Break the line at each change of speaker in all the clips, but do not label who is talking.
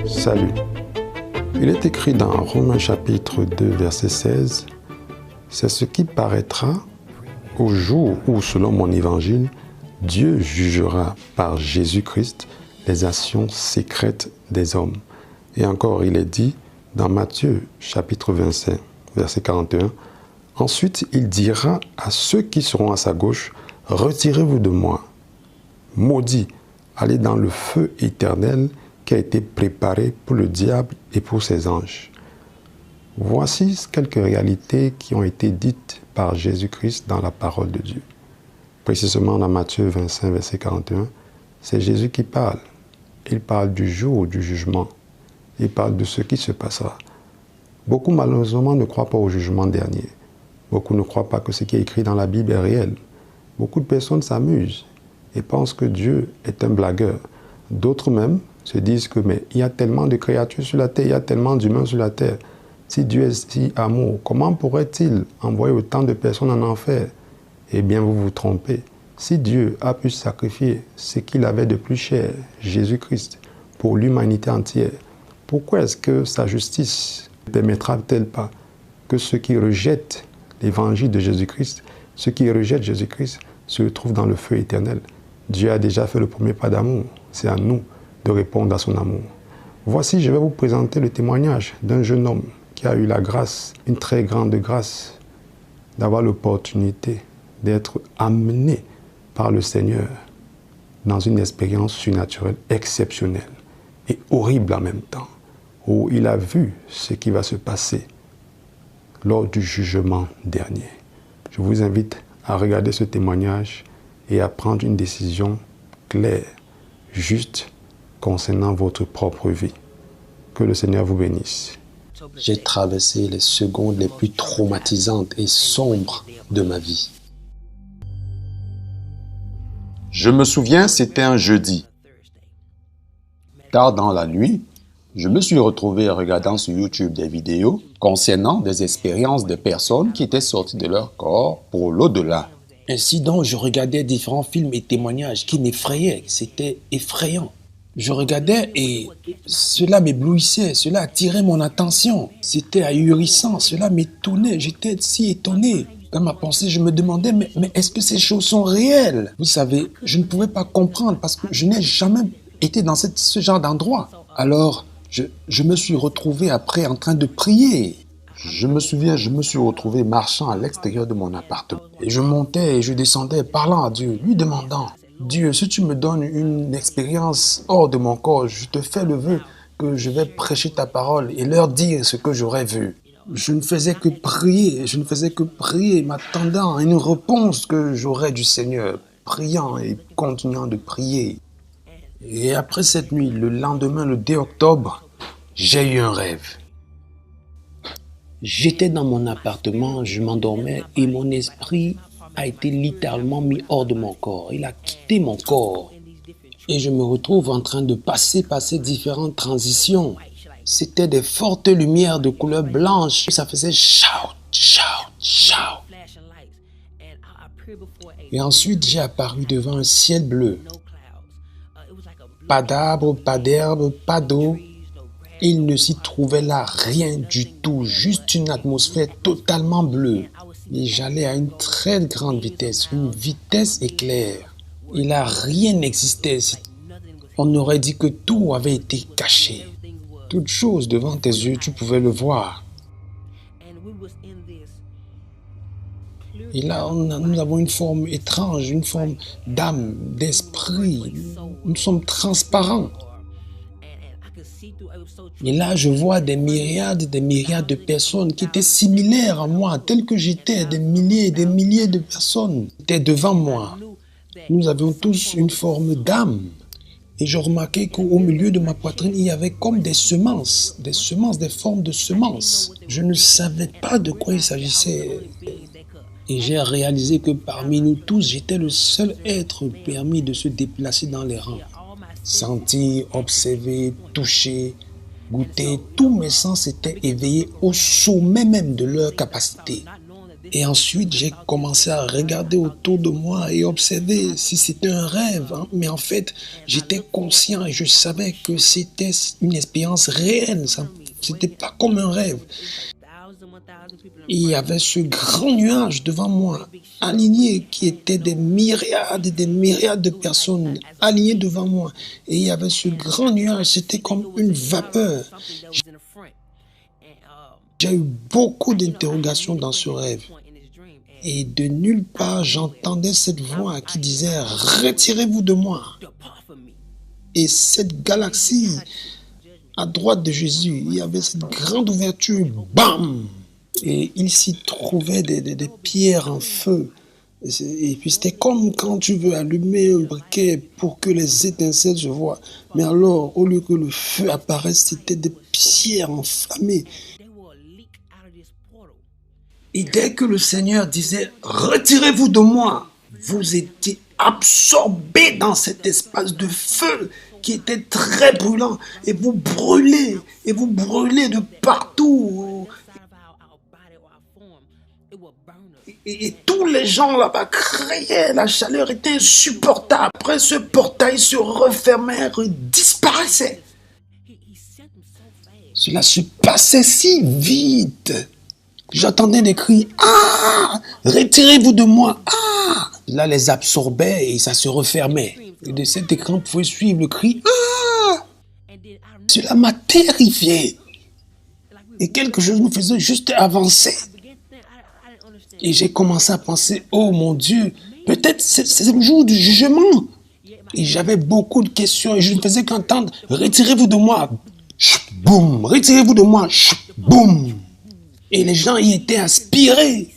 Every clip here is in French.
Salut. Il est écrit dans Romains chapitre 2, verset 16, « C'est ce qui paraîtra au jour où, selon mon évangile, Dieu jugera par Jésus-Christ les actions secrètes des hommes. » Et encore, il est dit dans Matthieu chapitre 25, verset 41, « Ensuite, il dira à ceux qui seront à sa gauche, « Retirez-vous de moi, maudits, allez dans le feu éternel qui a été préparé pour le diable et pour ses anges. » Voici quelques réalités qui ont été dites par Jésus-Christ dans la parole de Dieu. Précisément dans Matthieu 25, verset 41, c'est Jésus qui parle. Il parle du jour du jugement. Il parle de ce qui se passera. Beaucoup malheureusement ne croient pas au jugement dernier. Beaucoup ne croient pas que ce qui est écrit dans la Bible est réel. Beaucoup de personnes s'amusent et pensent que Dieu est un blagueur. D'autres même se disent que mais il y a tellement de créatures sur la terre, il y a tellement d'humains sur la terre. Si Dieu est si amour, comment pourrait-il envoyer autant de personnes en enfer? Eh bien, vous vous trompez. Si Dieu a pu sacrifier ce qu'il avait de plus cher, Jésus-Christ, pour l'humanité entière, pourquoi est-ce que sa justice ne permettra-t-elle pas que ceux qui rejettent l'évangile de Jésus-Christ, ceux qui rejettent Jésus-Christ, se retrouvent dans le feu éternel? Dieu a déjà fait le premier pas d'amour. C'est à nous de répondre à son amour. Voici, je vais vous présenter le témoignage d'un jeune homme qui a eu la grâce, une très grande grâce, d'avoir l'opportunité d'être amené par le Seigneur dans une expérience surnaturelle exceptionnelle et horrible en même temps, où il a vu ce qui va se passer lors du jugement dernier. Je vous invite à regarder ce témoignage et à prendre une décision claire, juste, concernant votre propre vie. Que le Seigneur vous bénisse.
J'ai traversé les secondes les plus traumatisantes et sombres de ma vie.
Je me souviens, c'était un jeudi. Tard dans la nuit, je me suis retrouvé regardant sur YouTube des vidéos concernant des expériences de personnes qui étaient sorties de leur corps pour l'au-delà.
Ainsi donc, je regardais différents films et témoignages qui m'effrayaient. C'était effrayant. Je regardais et cela m'éblouissait, cela attirait mon attention. C'était ahurissant, cela m'étonnait, j'étais si étonné. Dans ma pensée, je me demandais, mais est-ce que ces choses sont réelles? Vous savez, je ne pouvais pas comprendre parce que je n'ai jamais été dans ce genre d'endroit. Alors, je me suis retrouvé après en train de prier.
Je me souviens, je me suis retrouvé marchant à l'extérieur de mon appartement.
Et je montais et je descendais, parlant à Dieu, lui demandant, Dieu, si tu me donnes une expérience hors de mon corps, je te fais le vœu que je vais prêcher ta parole et leur dire ce que j'aurais vu. Je ne faisais que prier, m'attendant à une réponse que j'aurais du Seigneur, priant et continuant de prier. Et après cette nuit, le lendemain, le 2 octobre, j'ai eu un rêve. J'étais dans mon appartement, je m'endormais et mon esprit a été littéralement mis hors de mon corps. Il a quitté mon corps. Et je me retrouve en train de passer différentes transitions. C'était des fortes lumières de couleur blanche. Ça faisait shout, shout, shout. Et ensuite, j'ai apparu devant un ciel bleu. Pas d'arbres, pas d'herbe, pas d'eau. Il ne s'y trouvait là rien du tout, juste une atmosphère totalement bleue. Et j'allais à une très grande vitesse, une vitesse éclair. Et là, rien n'existait. On aurait dit que tout avait été caché. Toute chose devant tes yeux, tu pouvais le voir. Et là, nous avons une forme étrange, une forme d'âme, d'esprit. Nous sommes transparents. Et là, je vois des myriades de personnes qui étaient similaires à moi, telles que j'étais, des milliers et des milliers de personnes étaient devant moi. Nous avions tous une forme d'âme. Et je remarquais qu'au milieu de ma poitrine, il y avait comme des semences, des formes de semences. Je ne savais pas de quoi il s'agissait. Et j'ai réalisé que parmi nous tous, j'étais le seul être permis de se déplacer dans les rangs. Sentir, observer, toucher, goûter, tous mes sens étaient éveillés au sommet même de leur capacité. Et ensuite, j'ai commencé à regarder autour de moi et observer si c'était un rêve. Mais en fait, j'étais conscient et je savais que c'était une expérience réelle. C'était pas comme un rêve. Et il y avait ce grand nuage devant moi, aligné, qui était des myriades et des myriades de personnes alignées devant moi. Et il y avait ce grand nuage, c'était comme une vapeur. J'ai eu beaucoup d'interrogations dans ce rêve. Et de nulle part, j'entendais cette voix qui disait « Retirez-vous de moi ». Et cette galaxie, à droite de Jésus, il y avait cette grande ouverture, bam! Et il s'y trouvait des pierres en feu. Et puis c'était comme quand tu veux allumer un briquet pour que les étincelles se voient. Mais alors, au lieu que le feu apparaisse, c'était des pierres enflammées. Et dès que le Seigneur disait « Retirez-vous de moi », vous étiez absorbés dans cet espace de feu qui était très brûlant. Et vous brûlez de partout. Et tous les gens là-bas criaient, la chaleur était insupportable. Après, ce portail se refermait et disparaissait. Cela se passait si vite. J'entendais des cris, « Ah! Retirez-vous de moi! Ah !» Là, les absorbait et ça se refermait. Et de cet écran, vous pouvez suivre le cri, « Ah !» Cela m'a terrifié. Et quelque chose me faisait juste avancer. Et j'ai commencé à penser, « Oh mon Dieu, peut-être c'est le jour du jugement. » Et j'avais beaucoup de questions et je ne faisais qu'entendre, « Retirez-vous de moi! » Boum! Retirez-vous de moi! Boum! Et les gens y étaient aspirés.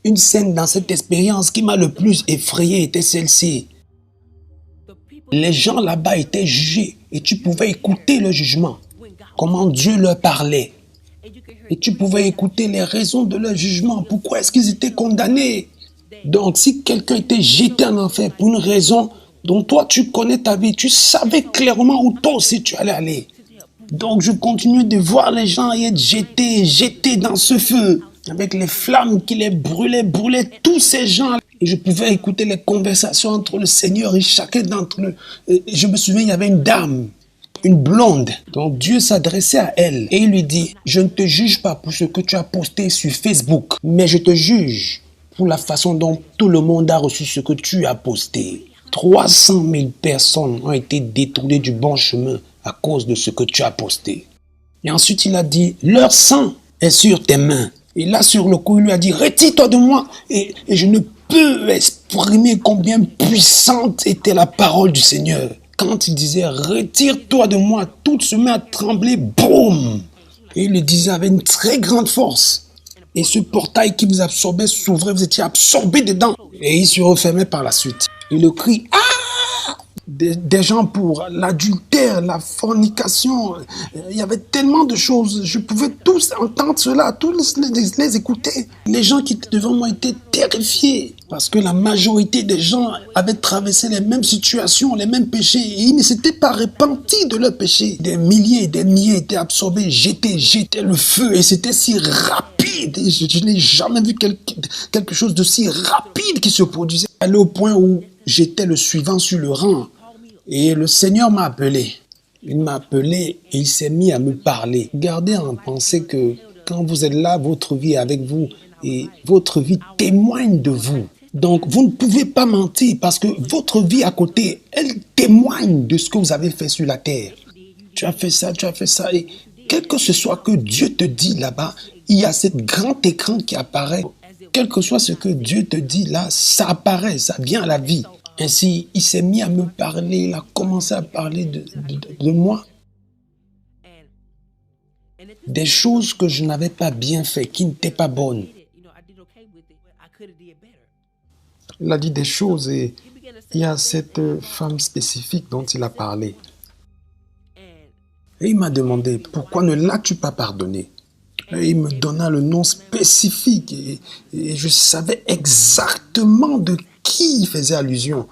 Une scène dans cette expérience qui m'a le plus effrayé était celle-ci. Les gens là-bas étaient jugés et tu pouvais écouter le jugement, comment Dieu leur parlait. Et tu pouvais écouter les raisons de leur jugement, pourquoi est-ce qu'ils étaient condamnés. Donc si quelqu'un était jeté en enfer pour une raison dont toi tu connais ta vie, tu savais clairement où toi aussi tu allais aller. Donc je continuais de voir les gens y être jetés dans ce feu, avec les flammes qui les brûlaient tous ces gens. Et je pouvais écouter les conversations entre le Seigneur et chacun d'entre eux. Et je me souviens, il y avait une dame, une blonde. Donc Dieu s'adressait à elle et il lui dit, « Je ne te juge pas pour ce que tu as posté sur Facebook, mais je te juge pour la façon dont tout le monde a reçu ce que tu as posté. 300 000 personnes ont été détournées du bon chemin à cause de ce que tu as posté. » Et ensuite, il a dit, « Leur sang est sur tes mains. » Et là, sur le coup, il lui a dit, « Retire-toi de moi. » Et je ne peux exprimer combien puissante était la parole du Seigneur. Quand il disait, « Retire-toi de moi », tout se met à trembler, boum. Et il le disait avec une très grande force. Et ce portail qui vous absorbait s'ouvrait, vous étiez absorbé dedans. Et il se refermait par la suite. Et le cri, « Ah !» des gens pour l'adultère, la fornication. Il y avait tellement de choses. Je pouvais tous entendre cela, tous les écouter. Les gens qui étaient devant moi étaient terrifiés parce que la majorité des gens avaient traversé les mêmes situations, les mêmes péchés et ils ne s'étaient pas repentis de leurs péchés. Des milliers étaient absorbés, jetés le feu et c'était si rapide. Je n'ai jamais vu quelque chose de si rapide qui se produisait. Allé au point où j'étais le suivant sur le rang. Et le Seigneur m'a appelé. Il m'a appelé et il s'est mis à me parler. Gardez en pensée que quand vous êtes là, votre vie est avec vous et votre vie témoigne de vous. Donc, vous ne pouvez pas mentir parce que votre vie à côté, elle témoigne de ce que vous avez fait sur la terre. Tu as fait ça et quel que ce soit que Dieu te dit là-bas, il y a ce grand écran qui apparaît. Quel que soit ce que Dieu te dit là, ça apparaît, ça vient à la vie. Ainsi, il s'est mis à me parler, il a commencé à parler de moi. Des choses que je n'avais pas bien fait, qui n'étaient pas bonnes. Il a dit des choses et il y a cette femme spécifique dont il a parlé. Et il m'a demandé, pourquoi ne l'as-tu pas pardonné? Et il me donna le nom spécifique et je savais exactement de qui il faisait allusion.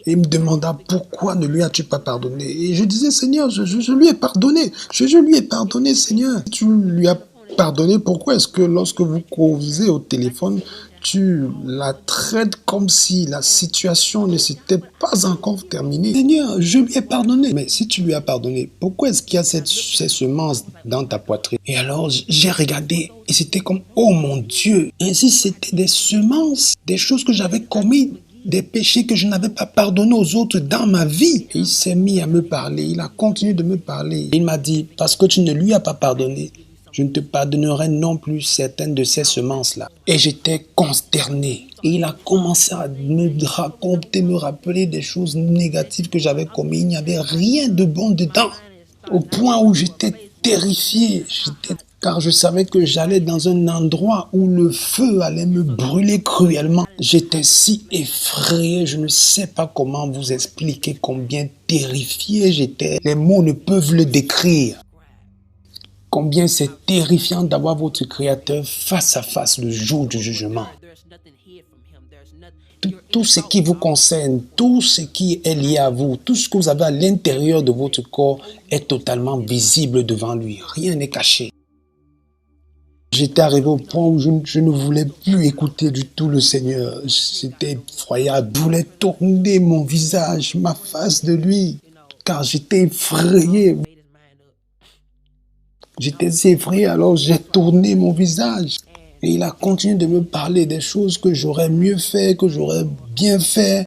Et il me demanda pourquoi ne lui as-tu pas pardonné. Et je disais, Seigneur, je lui ai pardonné. Je lui ai pardonné, Seigneur. Tu lui as pardonner, pourquoi est-ce que lorsque vous causez au téléphone, tu la traites comme si la situation ne s'était pas encore terminée? Seigneur, je lui ai pardonné. Mais si tu lui as pardonné, pourquoi est-ce qu'il y a ces semences dans ta poitrine? Et alors, j'ai regardé et c'était comme, oh mon Dieu, ainsi c'était des semences, des choses que j'avais commises, des péchés que je n'avais pas pardonnés aux autres dans ma vie. Et il s'est mis à me parler, il a continué de me parler. Il m'a dit, parce que tu ne lui as pas pardonné, je ne te pardonnerai non plus certaines de ces semences-là. Et j'étais consterné. Et il a commencé à me raconter, me rappeler des choses négatives que j'avais commises. Il n'y avait rien de bon dedans. Au point où j'étais terrifié. Car je savais que j'allais dans un endroit où le feu allait me brûler cruellement. J'étais si effrayé, je ne sais pas comment vous expliquer combien terrifié j'étais. Les mots ne peuvent le décrire. Combien c'est terrifiant d'avoir votre Créateur face à face le jour du jugement. Tout ce qui vous concerne, tout ce qui est lié à vous, tout ce que vous avez à l'intérieur de votre corps est totalement visible devant lui. Rien n'est caché. J'étais arrivé au point où je ne voulais plus écouter du tout le Seigneur. C'était effroyable. Je voulais tourner mon visage, ma face de lui, car j'étais effrayé. J'étais effrayé, alors j'ai tourné mon visage. Et il a continué de me parler des choses que j'aurais mieux fait, que j'aurais bien fait.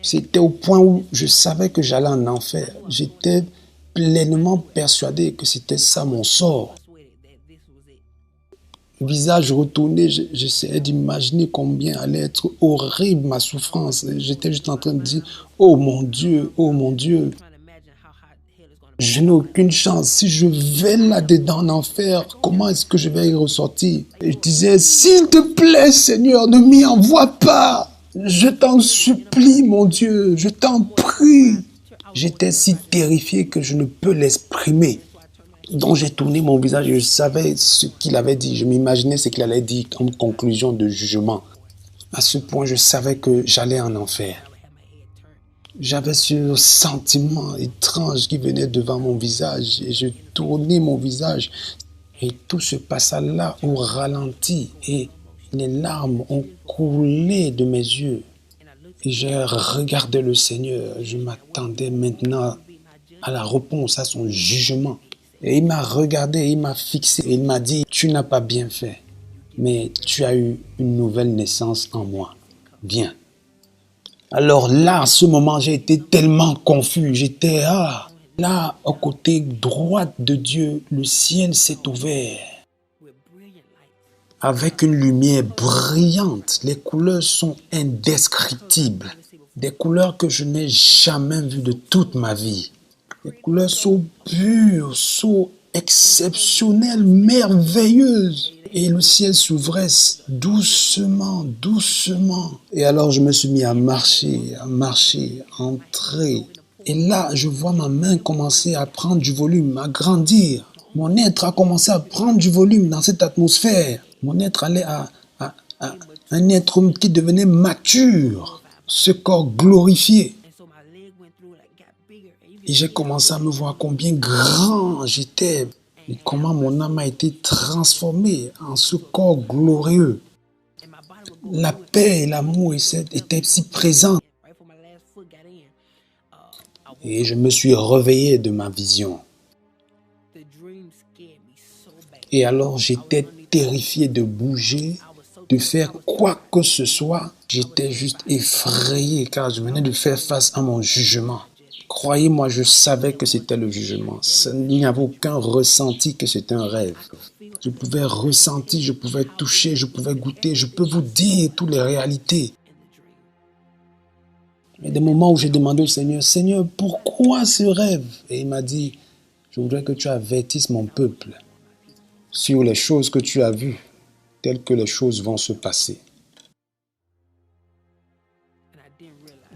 C'était au point où je savais que j'allais en enfer. J'étais pleinement persuadé que c'était ça mon sort. Visage retourné, j'essayais d'imaginer combien allait être horrible ma souffrance. J'étais juste en train de dire, oh mon Dieu, je n'ai aucune chance. Si je vais là-dedans en enfer, comment est-ce que je vais y ressortir? Et je disais, s'il te plaît Seigneur, ne m'y envoie pas. Je t'en supplie mon Dieu, je t'en prie. J'étais si terrifié que je ne peux l'exprimer. Donc j'ai tourné mon visage et je savais ce qu'il avait dit. Je m'imaginais ce qu'il allait dire comme conclusion de jugement. À ce point, je savais que j'allais en enfer. J'avais ce sentiment étrange qui venait devant mon visage et je tournais mon visage. Et tout se passa là au ralenti et les larmes ont coulé de mes yeux. Et j'ai regardé le Seigneur. Je m'attendais maintenant à la réponse, à son jugement. Et il m'a regardé, il m'a fixé et il m'a dit, tu n'as pas bien fait, mais tu as eu une nouvelle naissance en moi. Viens. Alors là, à ce moment, j'ai été tellement confus. J'étais là, au côté droit de Dieu, le ciel s'est ouvert. Avec une lumière brillante, les couleurs sont indescriptibles. Des couleurs que je n'ai jamais vues de toute ma vie. Les couleurs sont pures, sont exceptionnelles, merveilleuses. Et le ciel s'ouvrait doucement, doucement. Et alors je me suis mis à marcher, entrer. Et là, je vois ma main commencer à prendre du volume, à grandir. Mon être a commencé à prendre du volume dans cette atmosphère. Mon être allait à un être qui devenait mature. Ce corps glorifié. Et j'ai commencé à me voir combien grand j'étais et comment mon âme a été transformée en ce corps glorieux. La paix et l'amour étaient si présents. Et je me suis réveillé de ma vision. Et alors j'étais terrifié de bouger, de faire quoi que ce soit. J'étais juste effrayé car je venais de faire face à mon jugement. Croyez-moi, je savais que c'était le jugement. Il n'y avait aucun ressenti que c'était un rêve. Je pouvais ressentir, je pouvais toucher, je pouvais goûter, je peux vous dire toutes les réalités. Mais des moments où j'ai demandé au Seigneur, Seigneur, pourquoi ce rêve? Et il m'a dit, je voudrais que tu avertisses mon peuple sur les choses que tu as vues, telles que les choses vont se passer.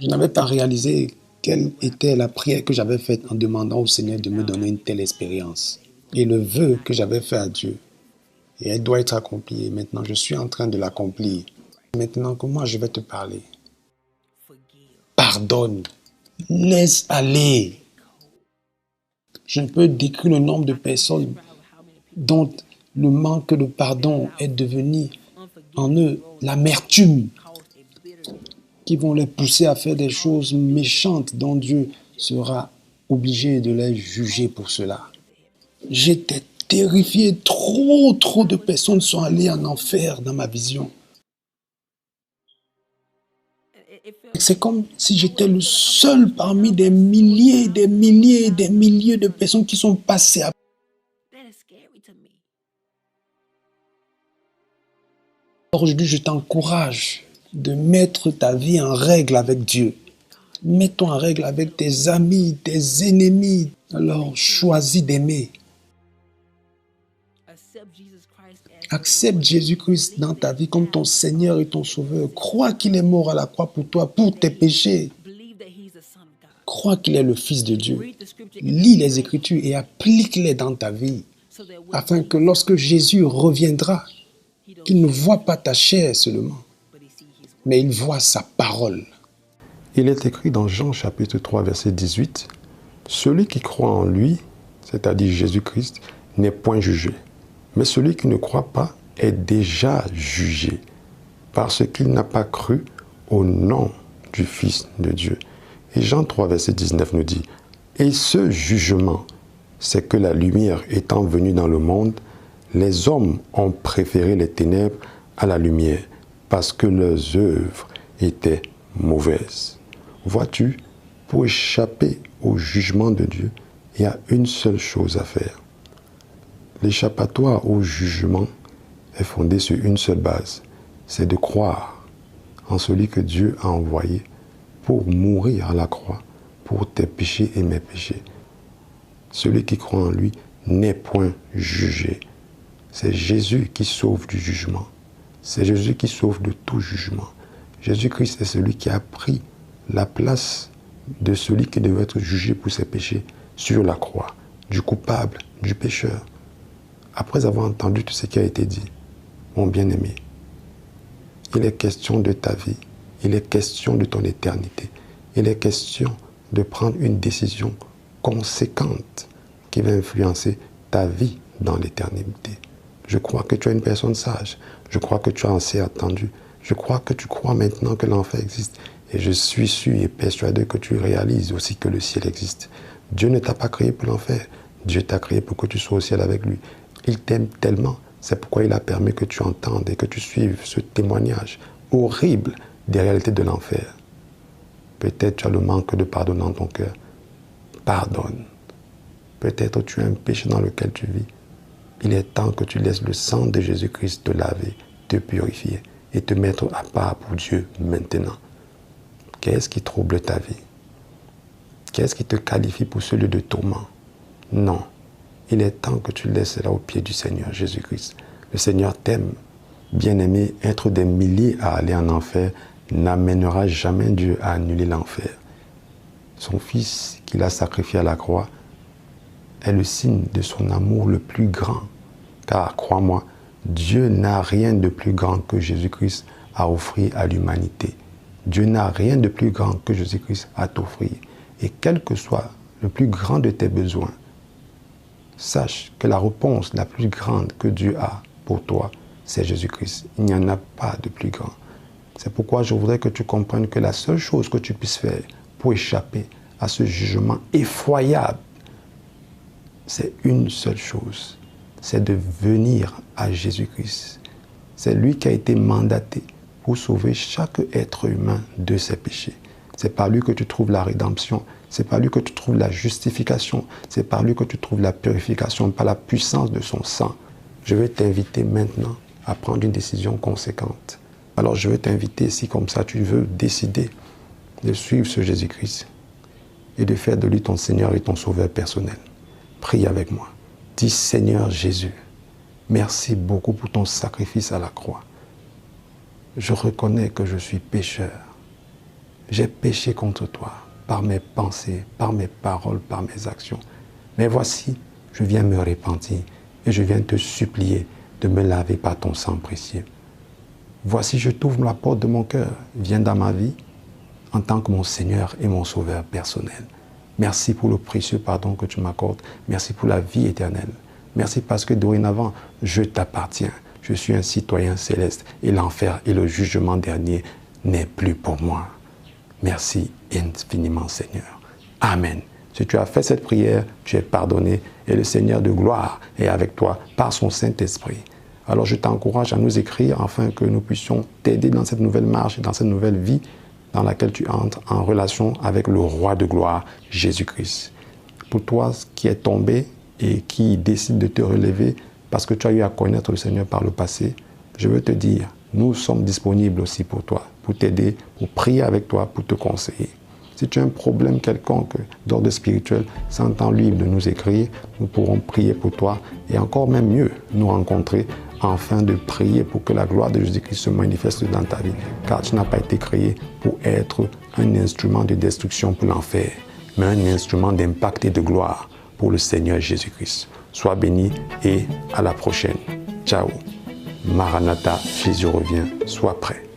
Je n'avais pas réalisé quelle était la prière que j'avais faite en demandant au Seigneur de me donner une telle expérience. Et le vœu que j'avais fait à Dieu. Et elle doit être accomplie. Et maintenant, je suis en train de l'accomplir. Maintenant, comment je vais te parler? Pardonne. Laisse aller. Je ne peux décrire le nombre de personnes dont Le manque de pardon est devenu en eux l'amertume qui vont les pousser à faire des choses méchantes dont Dieu sera obligé de les juger pour cela. J'étais terrifié, trop de personnes sont allées en enfer dans ma vision. C'est comme si j'étais le seul parmi des milliers de personnes qui sont passées à... Aujourd'hui, je t'encourage de mettre ta vie en règle avec Dieu. Mets-toi en règle avec tes amis, tes ennemis. Alors, choisis d'aimer. Accepte Jésus-Christ dans ta vie comme ton Seigneur et ton Sauveur. Crois qu'il est mort à la croix pour toi, pour tes péchés. Crois qu'il est le Fils de Dieu. Lis les Écritures et applique-les dans ta vie, afin que lorsque Jésus reviendra, qu'il ne voit pas ta chair seulement, mais il voit sa parole.
Il est écrit dans Jean chapitre 3, verset 18, « Celui qui croit en lui, c'est-à-dire Jésus-Christ, n'est point jugé. Mais celui qui ne croit pas est déjà jugé, parce qu'il n'a pas cru au nom du Fils de Dieu. » Et Jean 3, verset 19 nous dit, « Et ce jugement, c'est que la lumière étant venue dans le monde, les hommes ont préféré les ténèbres à la lumière, parce que leurs œuvres étaient mauvaises. » Vois-tu, pour échapper au jugement de Dieu, il y a une seule chose à faire. L'échappatoire au jugement est fondé sur une seule base, c'est de croire en celui que Dieu a envoyé pour mourir à la croix, pour tes péchés et mes péchés. Celui qui croit en lui n'est point jugé. C'est Jésus qui sauve du jugement. C'est Jésus qui sauve de tout jugement. Jésus-Christ est celui qui a pris la place de celui qui devait être jugé pour ses péchés sur la croix, du coupable, du pécheur. Après avoir entendu tout ce qui a été dit, mon bien-aimé, il est question de ta vie, il est question de ton éternité, il est question de prendre une décision conséquente qui va influencer ta vie dans l'éternité. Je crois que tu es une personne sage, je crois que tu as assez attendu, je crois que tu crois maintenant que l'enfer existe et je suis sûr et persuadé que tu réalises aussi que le ciel existe. Dieu ne t'a pas créé pour l'enfer, Dieu t'a créé pour que tu sois au ciel avec lui. Il t'aime tellement, c'est pourquoi il a permis que tu entendes et que tu suives ce témoignage horrible des réalités de l'enfer. Peut-être tu as le manque de pardon dans ton cœur. Pardonne. Peut-être tu as un péché dans lequel tu vis. Il est temps que tu laisses le sang de Jésus-Christ te laver, te purifier et te mettre à part pour Dieu maintenant. Qu'est-ce qui trouble ta vie? Qu'est-ce qui te qualifie pour ce lieu de tourment? Non. Il est temps que tu laisses cela au pied du Seigneur Jésus-Christ. Le Seigneur t'aime. Bien-aimé, être des milliers à aller en enfer n'amènera jamais Dieu à annuler l'enfer. Son Fils qu'il a sacrifié à la croix est le signe de son amour le plus grand. Car, crois-moi, Dieu n'a rien de plus grand que Jésus-Christ à offrir à l'humanité. Dieu n'a rien de plus grand que Jésus-Christ à t'offrir. Et quel que soit le plus grand de tes besoins, sache que la réponse la plus grande que Dieu a pour toi, c'est Jésus-Christ. Il n'y en a pas de plus grand. C'est pourquoi je voudrais que tu comprennes que la seule chose que tu puisses faire pour échapper à ce jugement effroyable, c'est une seule chose, c'est de venir à Jésus-Christ. C'est lui qui a été mandaté pour sauver chaque être humain de ses péchés. C'est par lui que tu trouves la rédemption, c'est par lui que tu trouves la justification, c'est par lui que tu trouves la purification, par la puissance de son sang. Je vais t'inviter maintenant à prendre une décision conséquente. Alors je vais t'inviter, si comme ça tu veux décider de suivre ce Jésus-Christ et de faire de lui ton Seigneur et ton Sauveur personnel. Prie avec moi. Dis Seigneur Jésus, merci beaucoup pour ton sacrifice à la croix. Je reconnais que je suis pécheur. J'ai péché contre toi par mes pensées, par mes paroles, par mes actions. Mais voici, je viens me repentir et je viens te supplier de me laver par ton sang précieux. Voici, je t'ouvre la porte de mon cœur. Viens dans ma vie en tant que mon Seigneur et mon Sauveur personnel. Merci pour le précieux pardon que tu m'accordes. Merci pour la vie éternelle. Merci parce que dorénavant, je t'appartiens. Je suis un citoyen céleste et l'enfer et le jugement dernier n'est plus pour moi. Merci infiniment, Seigneur. Amen. Si tu as fait cette prière, tu es pardonné et le Seigneur de gloire est avec toi par son Saint-Esprit. Alors je t'encourage à nous écrire afin que nous puissions t'aider dans cette nouvelle marche, dans cette nouvelle vie dans laquelle tu entres en relation avec le Roi de gloire, Jésus-Christ. Pour toi qui es tombé et qui décide de te relever parce que tu as eu à connaître le Seigneur par le passé, je veux te dire, nous sommes disponibles aussi pour toi, pour t'aider, pour prier avec toi, pour te conseiller. Si tu as un problème quelconque d'ordre spirituel, sens-toi libre de nous écrire. Nous pourrons prier pour toi et encore même mieux, nous rencontrer afin de prier pour que la gloire de Jésus-Christ se manifeste dans ta vie. Car tu n'as pas été créé pour être un instrument de destruction pour l'enfer, mais un instrument d'impact et de gloire pour le Seigneur Jésus-Christ. Sois béni et à la prochaine. Ciao. Maranatha, Jésus revient. Sois prêt.